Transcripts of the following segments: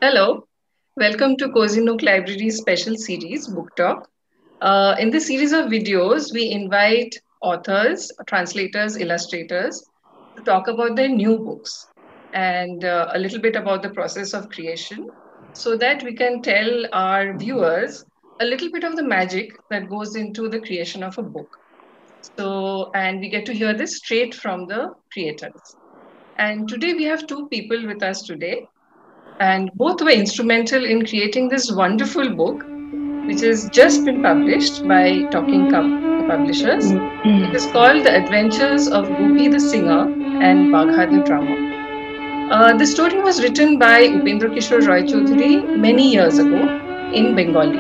Hello, welcome to Cozy Nook Library's special series, Book Talk. In this series of videos, we invite authors, translators, illustrators to talk about their new books and a little bit about the process of creation so that we can tell our viewers a little bit of the magic that goes into the creation of a book. And we get to hear this straight from the creators. And today we have two people with us today and both were instrumental in creating this wonderful book, which has just been published by Talking Cup Publishers. It is called The Adventures of Goopy the Singer and Bagha the Drummer. The story was written by Upendra Kishore Roy Choudhury many years ago in Bengali,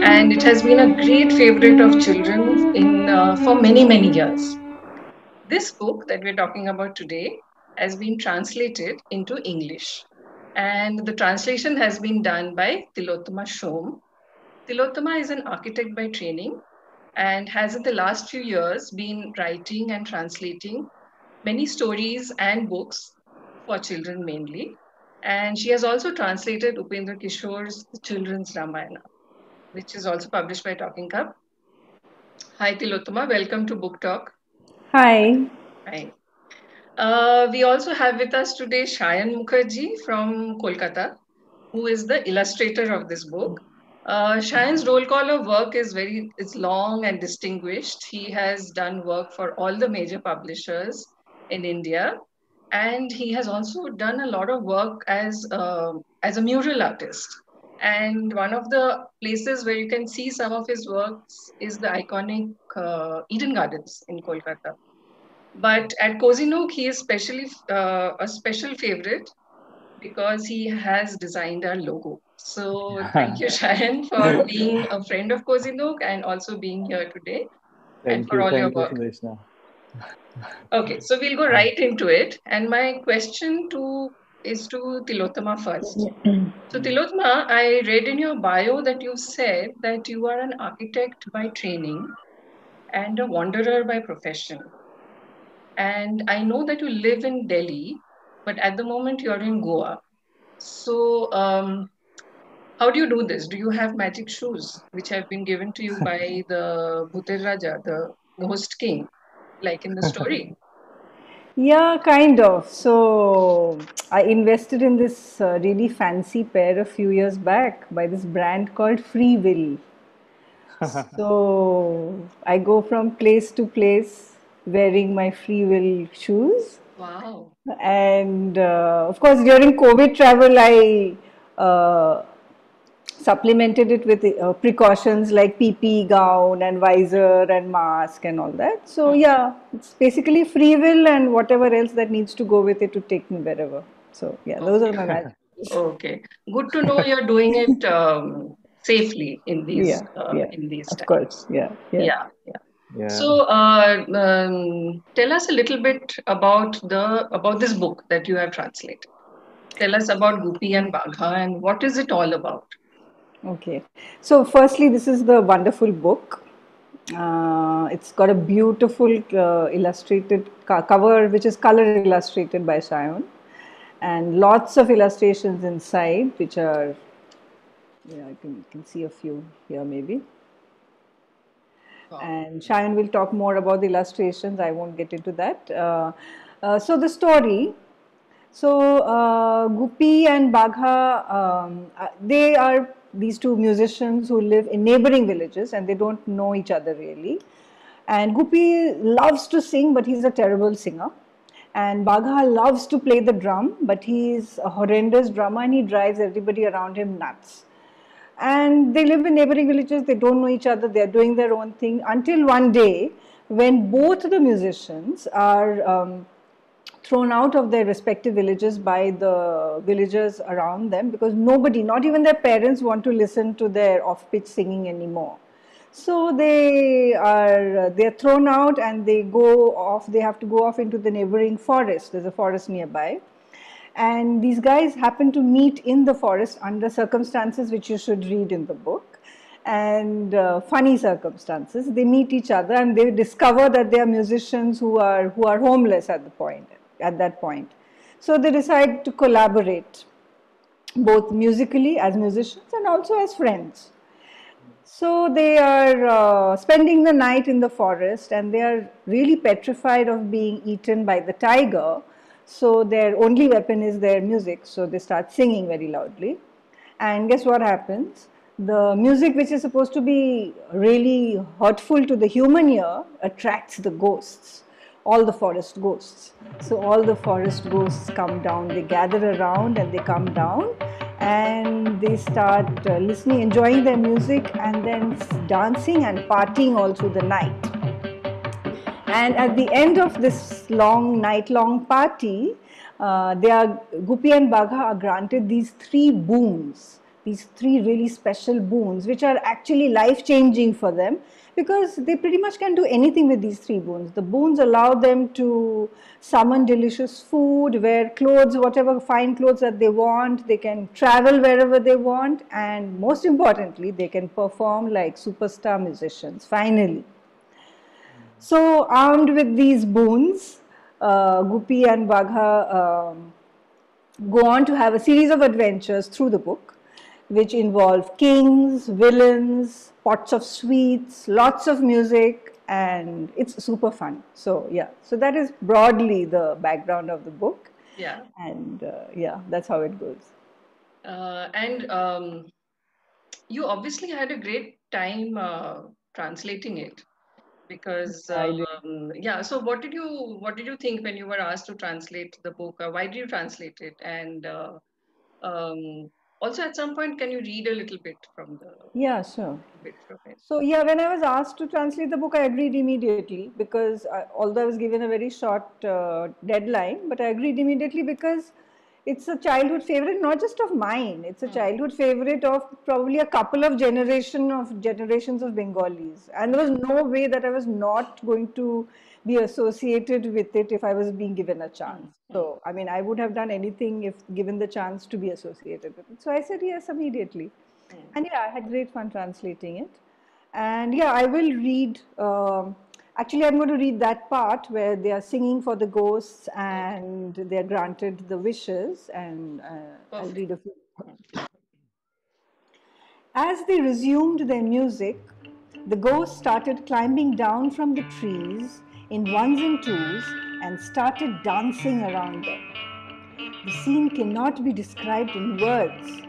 and it has been a great favorite of children for many years. This book that we're talking about today has been translated into English, and the translation has been done by Tilottama Shom. Tilottama is an architect by training and has in the last few years been writing and translating many stories and books for children mainly. And she has also translated Upendra Kishore's Children's Ramayana, which is also published by Talking Cup. Hi Tilottama, welcome to Book Talk. Hi. Hi. We also have with us today Shayan Mukherjee from Kolkata, who is the illustrator of this book. Shayan's roll call of work is long and distinguished. He has done work for all the major publishers in India, and he has also done a lot of work as a mural artist. And one of the places where you can see some of his works is the iconic Eden Gardens in Kolkata. But at Cozy Nook, he is a special favorite because he has designed our logo. So thank you, Shayan, for being a friend of Cozy Nook and also being here today and for all your Thank you, work. Sundeshna. Okay, so we'll go right into it. And my question is to Tilottama first. So Tilottama, I read in your bio that you said that you are an architect by training and a wanderer by profession. And I know that you live in Delhi, but at the moment you're in Goa. So, how do you do this? Do you have magic shoes which have been given to you by the Bhutir Raja, the host king, like in the story? Yeah, kind of. So I invested in this really fancy pair a few years back by this brand called Free Will. So I go from place to place wearing my Free Will shoes. Wow. And of course, during COVID travel, I uh, supplemented it with precautions like PPE gown and visor and mask and all that. So yeah, it's basically free will and whatever else that needs to go with it to take me wherever. So yeah, those are Okay. my magic. Okay. Good to know you're doing it safely Yeah, yeah, in these of course. times. Yeah, yeah. Yeah. Yeah. Yeah. So, tell us a little bit about this book that you have translated. Tell us about Goopy and Bagha and what is it all about? Okay. So, firstly, this is the wonderful book. It's got a beautiful illustrated cover, which is color illustrated by Sion, and lots of illustrations inside, which are, yeah, you can see a few here maybe. Wow. And Shayan will talk more about the illustrations. I won't get into that. So the story. So Guppy and Bagha, they are these two musicians who live in neighboring villages and they don't know each other really. And Guppy loves to sing, but he's a terrible singer. And Bagha loves to play the drum, but he's a horrendous drummer and he drives everybody around him nuts. And they live in neighboring villages, they don't know each other, they're doing their own thing until one day when both the musicians are thrown out of their respective villages by the villagers around them because nobody, not even their parents, want to listen to their off-pitch singing anymore. So they're thrown out and they go off. They have to go off into the neighboring forest. There's a forest nearby, and these guys happen to meet in the forest under circumstances which you should read in the book, and funny circumstances. They meet each other and they discover that they are musicians who are homeless at that point. So they decide to collaborate both musically as musicians and also as friends. So they are spending the night in the forest and they are really petrified of being eaten by the tiger. So their only weapon is their music. So they start singing very loudly. And guess what happens? The music, which is supposed to be really hurtful to the human ear, attracts the ghosts, all the forest ghosts. So all the forest ghosts come down, they gather around and they come down and they start listening, enjoying their music, and then dancing and partying all through the night. And at the end of this long night long party, Guppy and Bagha are granted these three boons, these three really special boons, which are actually life changing for them because they pretty much can do anything with these three boons. The boons allow them to summon delicious food, wear clothes, whatever fine clothes that they want, they can travel wherever they want, and most importantly, they can perform like superstar musicians, finally. So, armed with these boons, Guppy and Bagha go on to have a series of adventures through the book, which involve kings, villains, pots of sweets, lots of music, and it's super fun. So, yeah, so that is broadly the background of the book, Yeah. and yeah, that's how it goes. And you obviously had a great time translating it because I did. yeah. So what did you think when you were asked to translate the book? Why did you translate it? And um, also at some point, can you read a little bit from the Yeah, sure. bit from it? So yeah, when I was asked to translate the book, I agreed immediately because although I was given a very short deadline, but I agreed immediately because it's a childhood favorite, not just of mine. It's a Hmm. childhood favorite of probably a couple of generations of Bengalis, and there was no way that I was not going to be associated with it if I was being given a Hmm. chance. Hmm. So I mean, I would have done anything if given the chance to be associated with it. So I said yes immediately, Hmm. and yeah, I had great fun translating it. And yeah, I will read. Actually, I'm going to read that part where they are singing for the ghosts Okay. and they are granted the wishes, and I'll Perfect. read a few. Hmm. As they resumed their music, the ghosts started climbing down from the trees in ones and twos and started dancing around them. The scene cannot be described in words.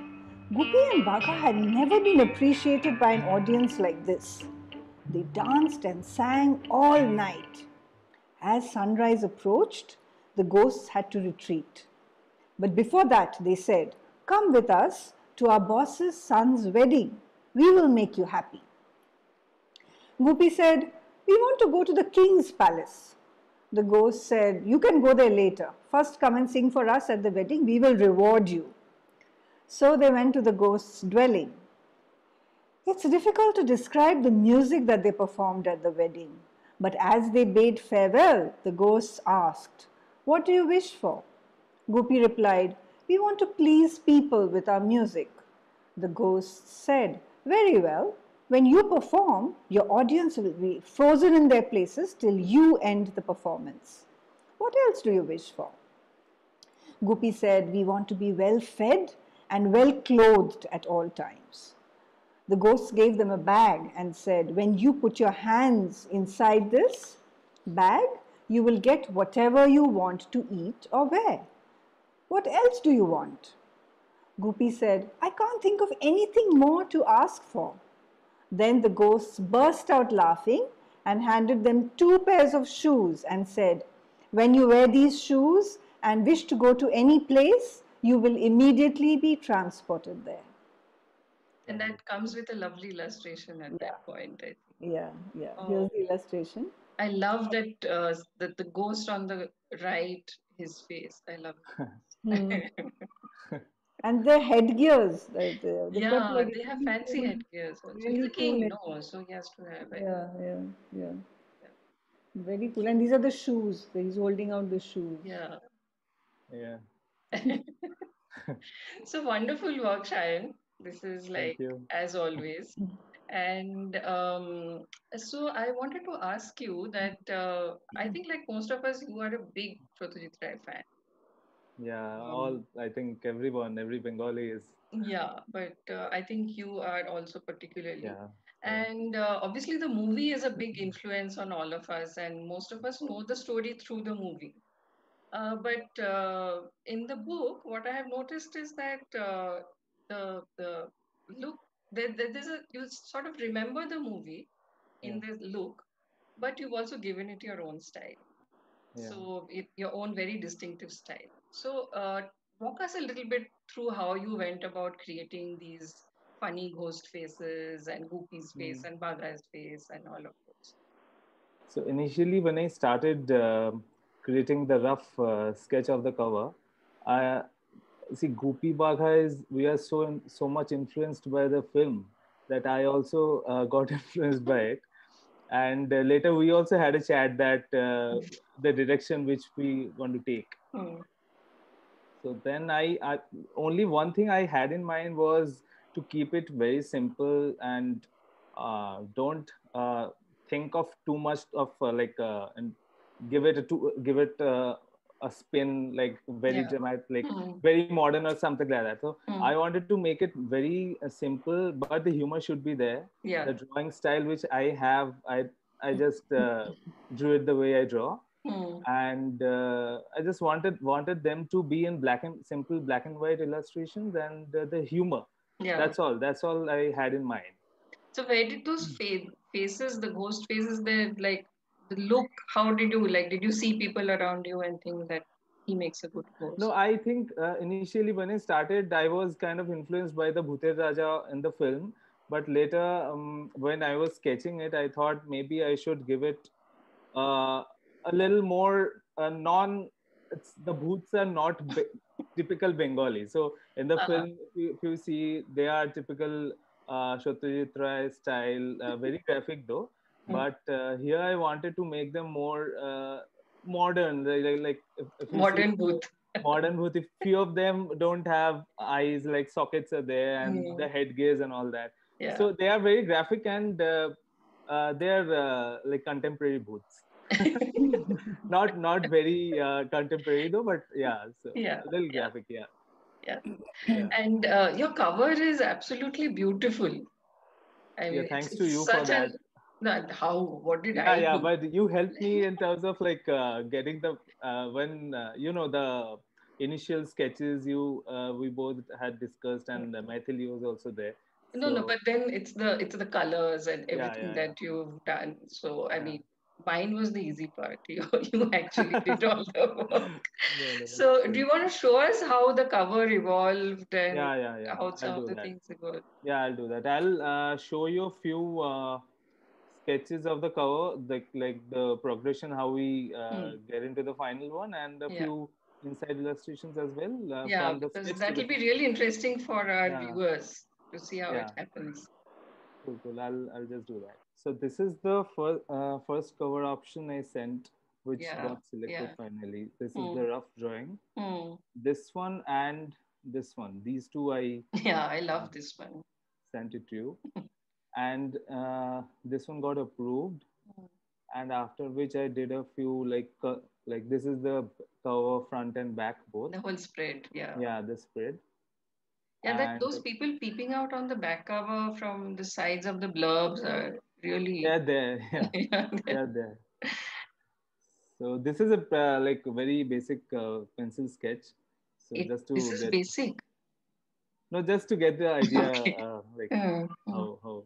Guppy and Bagha had never been appreciated by an audience like this. They danced and sang all night. As sunrise approached, the ghosts had to retreat. But before that, they said, "Come with us to our boss's son's wedding. We will make you happy." Guppy said, "We want to go to the king's palace." The ghost said, "You can go there later. First, come and sing for us at the wedding. We will reward you." So they went to the ghost's dwelling. It's difficult to describe the music that they performed at the wedding. But as they bade farewell, the ghosts asked, "What do you wish for?" Guppy replied, "We want to please people with our music." The ghosts said, "Very well. When you perform, your audience will be frozen in their places till you end the performance. What else do you wish for?" Guppy said, "We want to be well fed and well clothed at all times." The ghost gave them a bag and said, "When you put your hands inside this bag, you will get whatever you want to eat or wear. What else do you want?" Guppy said, "I can't think of anything more to ask for." Then the ghosts burst out laughing and handed them two pairs of shoes and said, "When you wear these shoes and wish to go to any place, you will immediately be transported there." And that comes with a lovely illustration at Yeah, that point, I think. yeah, yeah. Here's Oh, the illustration. I love that that the ghost on the right, his face. I love Hmm. it. And their headgears, they've got Yeah, like they have really fancy cool, headgears also. He's really a cool king, headgears. no, so he has to have it. Yeah, yeah, yeah. Very cool. And these are the shoes. He's holding out the shoes. Yeah. Yeah, So wonderful work, Shayan. This is thank like you. as always. And so I wanted to ask you that I think like most of us, you are a big Satyajit Ray fan. Yeah, Um, all I think everyone, every Bengali is. yeah, but I think you are also particularly. Yeah, yeah. And obviously, the movie is a big influence on all of us, and most of us know the story through the movie. But in the book, what I have noticed is that the look there's a you sort of remember the movie Yeah, in the look, but you've also given it your own style. yeah. So your own very distinctive style. So walk us a little bit through how you went about creating these funny ghost faces and Goopy's face Mm. and Baga's face and all of those. So initially, when I started creating the rough sketch of the cover, I see Goopy Bagha is we are so much influenced by the film that I also got influenced by it, and later we also had a chat that the direction which we want to take. Hmm. So then I only one thing I had in mind was to keep it very simple and don't think of too much of and give it a spin like very Yeah. dramatic, like Hmm. very modern or something like that. So I Hmm. wanted to make it very simple, but the humor should be there. The Yeah. drawing style which I have, I just drew it the way I draw, Hmm. and I just wanted them to be in black and simple black and white illustrations and the humor. Yeah. That's all I had in mind. So where did those faces, the ghost faces, the look, how did you like? Did you see people around you and think that he makes a good No, ghost? I think initially when I started, I was kind of influenced by the Bhuter Raja in the film. But later, when I was sketching it, I thought maybe I should give it a little more non. It's, the bhoots are not typical Bengali. So in the Uh-huh. film, if you see, they are typical Satyajit Ray style, very graphic though. Mm. But here I wanted to make them more modern. Like if you see Modern booth. modern booth, if few of them don't have eyes, like sockets are there and the Mm. headgears and all that. Yeah. So they are very graphic and they are like contemporary booths. Not very contemporary though, but yeah, so Yeah. a little Yeah. graphic, yeah, Yeah. yeah, And your cover is absolutely beautiful. I yeah. mean, Thanks to it's you for such that. an no, how? What did Yeah, I yeah, do? but you helped me in terms of like getting the when you know the initial sketches you we both had discussed, and Maithili was also there. No, no, So but then it's the colors and yeah, everything yeah, yeah, that you've done. So I yeah. mean, mine was the easy part. You actually did all the work. No, no, it's So do true. you want to show us how the cover evolved and Yeah, yeah, yeah. how I'll some of do the that. things evolved? Yeah, I'll do that. I'll show you a few sketches of the cover, like the progression, how we Hmm. get into the final one, and a Yeah. few inside illustrations as well Yeah, from the because sketch to that the will be final. really interesting for our Yeah, viewers to see how it yeah. happens. Cool, cool. I'll just do that. So this is the first cover option I sent, which Yeah, got selected yeah. finally. This is Hmm. the rough drawing. Hmm. This one and this one. These two I Yeah, I uh, love this one. sent it to you, and this one got approved. Hmm. And after which I did a few like this is the cover front and back both. The whole spread, yeah. Yeah, the spread, Yeah, that and those people peeping out on the back cover from the sides of the blurbs are really they're there. Yeah, yeah, they're there. So this is a like a very basic pencil sketch. So just this to is get basic. no, just to get the idea, Okay. like Hmm. Hmm. how.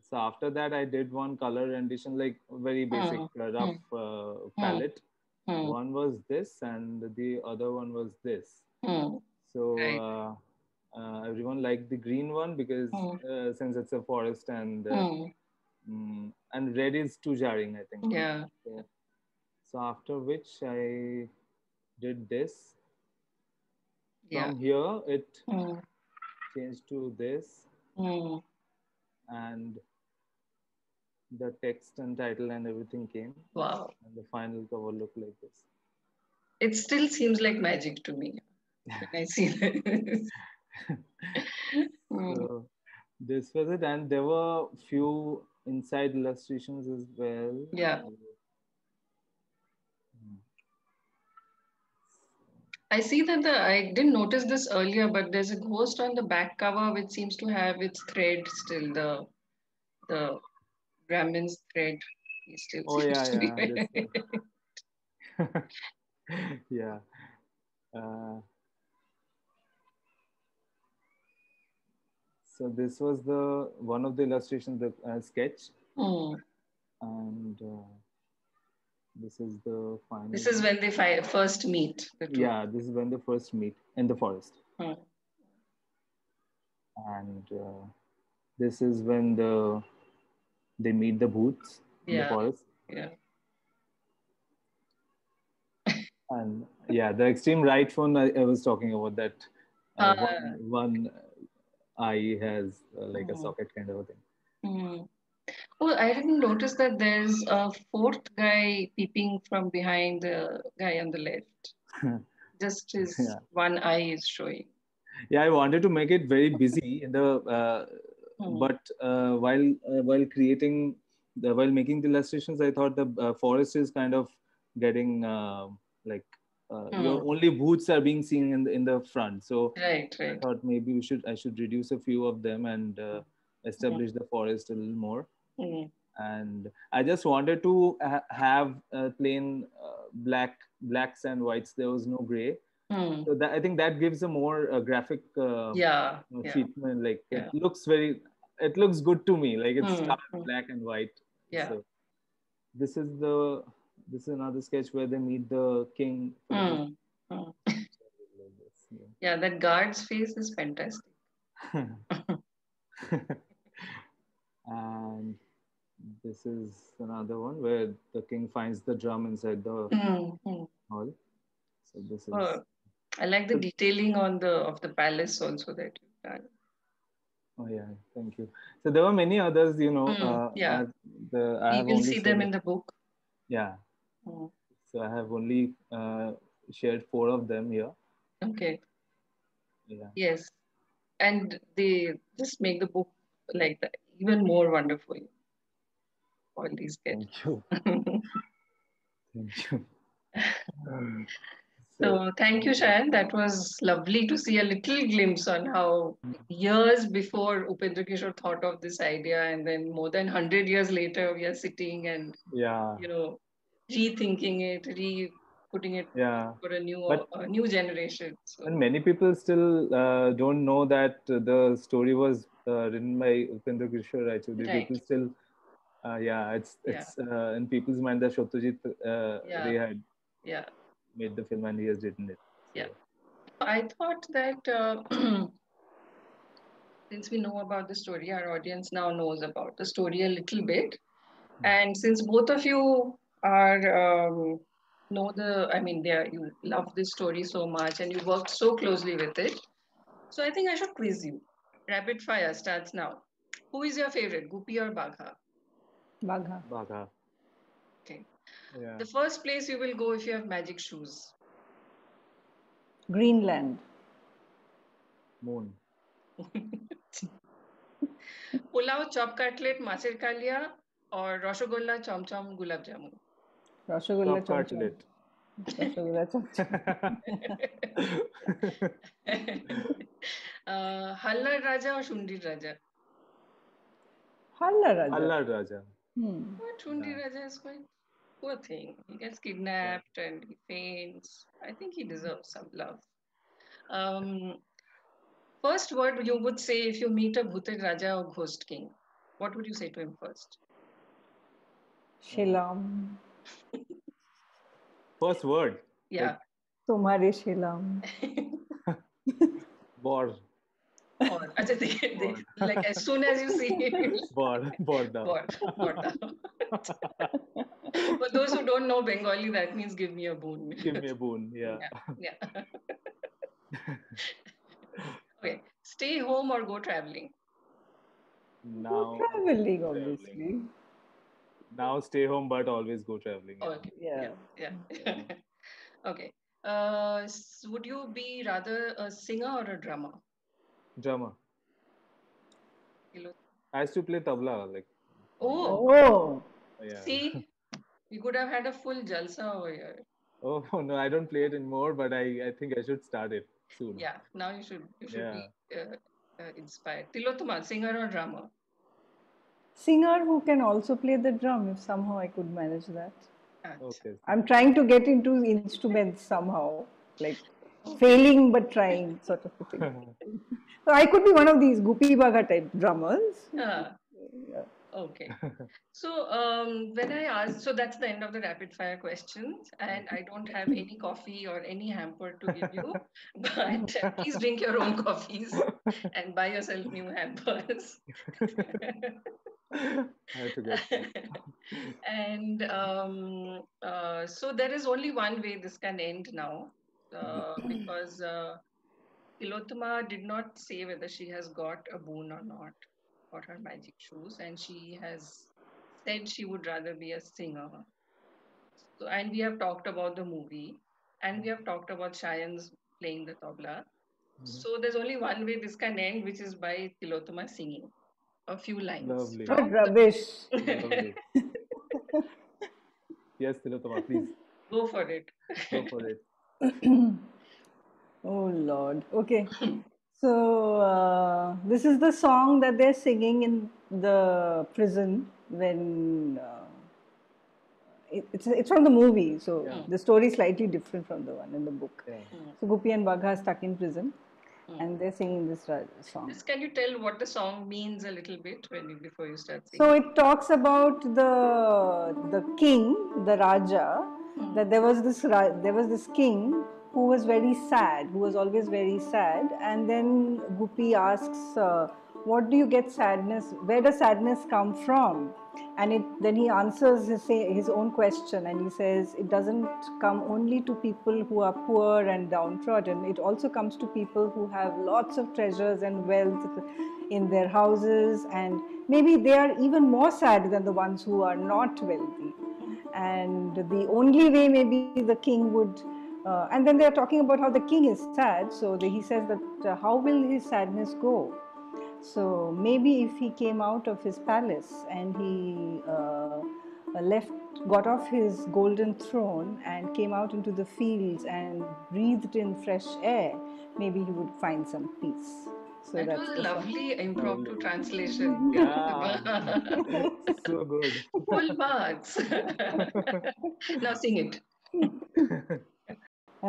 So after that, I did one color rendition, like very basic Hmm. rough Hmm. Hmm. palette. Hmm. One was this, and the other one was this. Hmm. So Right. everyone liked the green one because Hmm. since it's a forest Hmm. and red is too jarring, I think. Yeah. So, so after which I did this. Yeah. From here, it Hmm. changed to this, Hmm. and the text and title and everything came, Wow. and the final cover looked like this. It still seems like magic to me when I see this. Hmm. So this was it, and there were few inside illustrations as well. Yeah. So, I see that I didn't notice this earlier, but there's a ghost on the back cover which seems to have its thread still. The Brahmin's thread he still Oh seems yeah, to be yeah. wearing. Yeah. Uh, so this was the one of the illustrations, the sketch, Hmm. and this is the final This is one. when they first meet the two. Yeah, this is when they first meet in the forest, Hmm. and this is when they meet the boots in the Yeah, forest. yeah. And yeah, the extreme right one I was talking about, that Uh, one eye has like a hmm. socket kind of a thing. Hmm. Oh, I didn't notice that there's a fourth guy peeping from behind the guy on the left. Just his Yeah, one eye is showing. yeah. I wanted to make it very busy in the, Hmm. but while creating while making the illustrations, I thought the forest is kind of getting like your Hmm. only boots are being seen in the front. So Right, I right. thought maybe I should reduce a few of them and Hmm. establish the forest a little more. Hmm. And I just wanted to have plain blacks and whites. There was no gray, Hmm. so that I think that gives a more graphic Yeah, yeah, treatment. Like yeah. it looks good to me. Like it's Hmm. stark Hmm. black and white. Yeah. So this is this is another sketch where they meet the king for the first. Hmm. Hmm. Yeah. Yeah, that guard's face is fantastic. And this is another one where the king finds the drum inside the Hmm. Hmm. hall. So this is. Oh, I like the So, detailing on the of the palace also that you've done. oh yeah, thank you. So there were many others, you know. Hmm. Yeah, I we have will only see them shared. in the book. Yeah, Hmm. so I have only shared four of them here. Okay. Yeah, Yes, and they just make the book like that even more wonderful. All these sketches. thank you, thank you. So So thank you, Shayan. That was lovely to see a little glimpse on how years before Upendra Kishore thought of this idea, and then more than 100 years later, we are sitting and yeah, you know rethinking it, putting it yeah, for but a new generation. and So many people still don't know that the story was written by Upendra Kishore Raichuri. right, People still, yeah, yeah, it's in people's mind that Satyajit yeah, Ray had yeah, made the film and he has written it. yeah. So I thought that since we know about the story, our audience now knows about the story a little bit. And since both of you are know the, I mean, you love this story so much and you worked so closely with it. So I think I should quiz you. Rapid fire starts now. Who is your favorite, Guppy or Bagha? Bagha. Bhagha, Okay. yeah, The first place you will go if you have magic shoes. Greenland. Moon, Pulao, chop cutlet, মাছের কালিয়া, or rasgulla, chamcham, gulab jamun. Rasgulla chop chom chom. cartilage. Rasgulla chom chom. হাল্লার রাজা or শুন্ডির রাজা? Halla Raja. Allah Raja. Hmm. But Chundi Yeah. Raja is quite poor thing. He gets Yeah. kidnapped and he faints. I think he deserves some love. Um, First word you would say if you meet a Bhuted Raja or Ghost King. What would you say to him first? Uh, Shilam. first word, Yeah. like Tumhare Shilam. bor, Acha, bor, like as soon as you see him, bor dao. Borda. For those who don't know Bengali, that means give me a boon. Give me a boon. Yeah. Yeah, yeah. Okay. Stay home or go traveling? Go Now traveling, traveling. obviously. Now stay home, but always go traveling. Yeah. Okay. Yeah, Yeah. yeah. Yeah. Okay. Would you be rather a singer or a drummer? Drummer. Hello. I used to play tabla, like from the. Oh, Oh, Yeah. see, we could have had a full jalsa over here. Oh no, I don't play it anymore, but I think I should start it soon. Yeah, now you should be Yeah. inspired. Tilotoma, singer or drummer? Singer who can also play the drum, if somehow I could manage that. Acha. Okay. I'm trying to get into instruments somehow, like Okay. failing but trying, sort of a thing. So I could be one of these Guppy Baga type drummers. Ah, okay. So when I asked, so that's the end of the rapid fire questions, and I don't have any coffee or any hamper to give you, but please drink your own coffees and buy yourself new hampers. I have to get that. And so there is only one way this can end now, because Tilotoma did not say whether she has got a boon or not for her magic shoes, and she has said she would rather be a singer. So, and we have talked about the movie, and we have talked about Shayan's playing the tabla. Mhm. So there's only one way this can end, which is by Tilotoma singing a few lines Lovely. What from rubbish. the. Lovely. Yes, Tilotama, please Go for it. go for it. Oh Lord. Okay. So this is the song that they're singing in the prison when it's from the movie. So Yeah. the story is slightly different from the one in the book. Yeah. So Guppy and Bagha are stuck in prison, Hmm. and they're singing this song. Just can you tell what the song means a little bit before you start So singing? it talks about the king, the Raja, Hmm. that there was this king who was very sad, who was always very sad, and then Guppy asks, "What do you get sadness? Where does sadness come from?" And then he answers his own question, and he says it doesn't come only to people who are poor and downtrodden. It also comes to people who have lots of treasures and wealth in their houses, and maybe they are even more sad than the ones who are not wealthy. And the only way maybe the king would and then they are talking about how the king is sad, so he says that how will his sadness go. So maybe if he came out of his palace and he got off his golden throne and came out into the fields and breathed in fresh air, maybe he would find some peace. So That that's was a the song. lovely impromptu Lovely. translation. Yeah. So good. Full marks. Now sing it.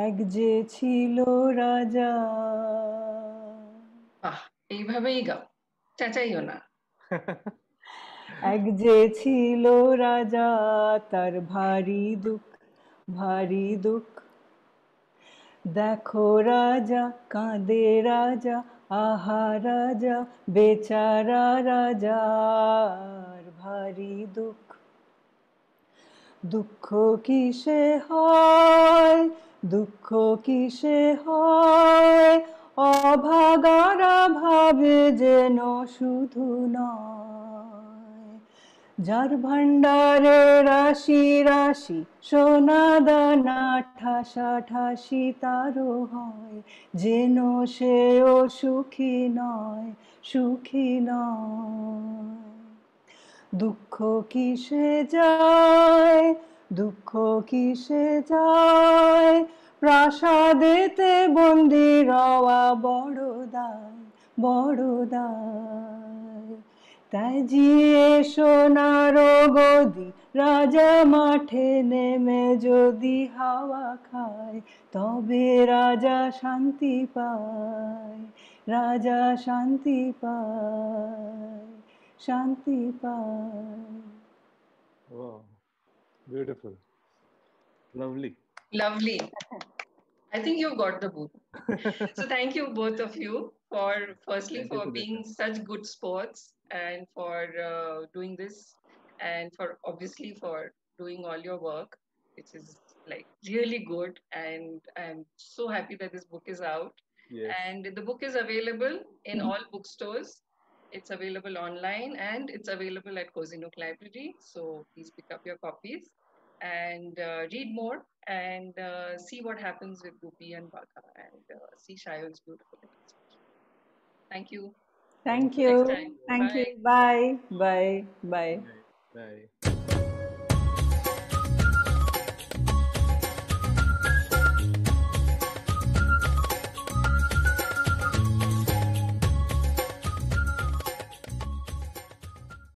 এক যে ছিল রাজা বাহ এইভাবেই গাও চেঁচাইও না এক যে ছিল রাজা তার ভারী দুঃখ দেখো রাজা কাঁদে রাজা আহা রাজা বেচারা রাজার ভারী দুঃখ কিসে হয় দুঃখ কিসে হয় অভাগারা ভাবে যেন শুধু নয় যার ভাণ্ডারে রাশি রাশি সোনা দানা ঠাসি তারও হয় যেন সেও সুখী নয় দুঃখ কিসে যায় দুঃখ কিসে যায় প্রাসাদেতে বন্দি রওয়া বড় দায় তাই জিয়ে সোনার গদি রাজা মাঠে নেমে যদি হাওয়া খায় তবে রাজা শান্তি পায় Wow. Beautiful. Lovely. lovely I think you've got the book. So thank you both of you for firstly Thank you, for being Sudhakar. such good sports and for doing this and for obviously for doing all your work, which is like really good. And I'm so happy that this book is out. Yes. And the book is available in all bookstores. It's available online and it's available at Cozy Nook Library. So please pick up your copies and read more and see what happens with Guppy and Baka and see Shayon's beautiful illustration. Thank you. thank See you next you time. thank you Bye. bye. Bye. Bye.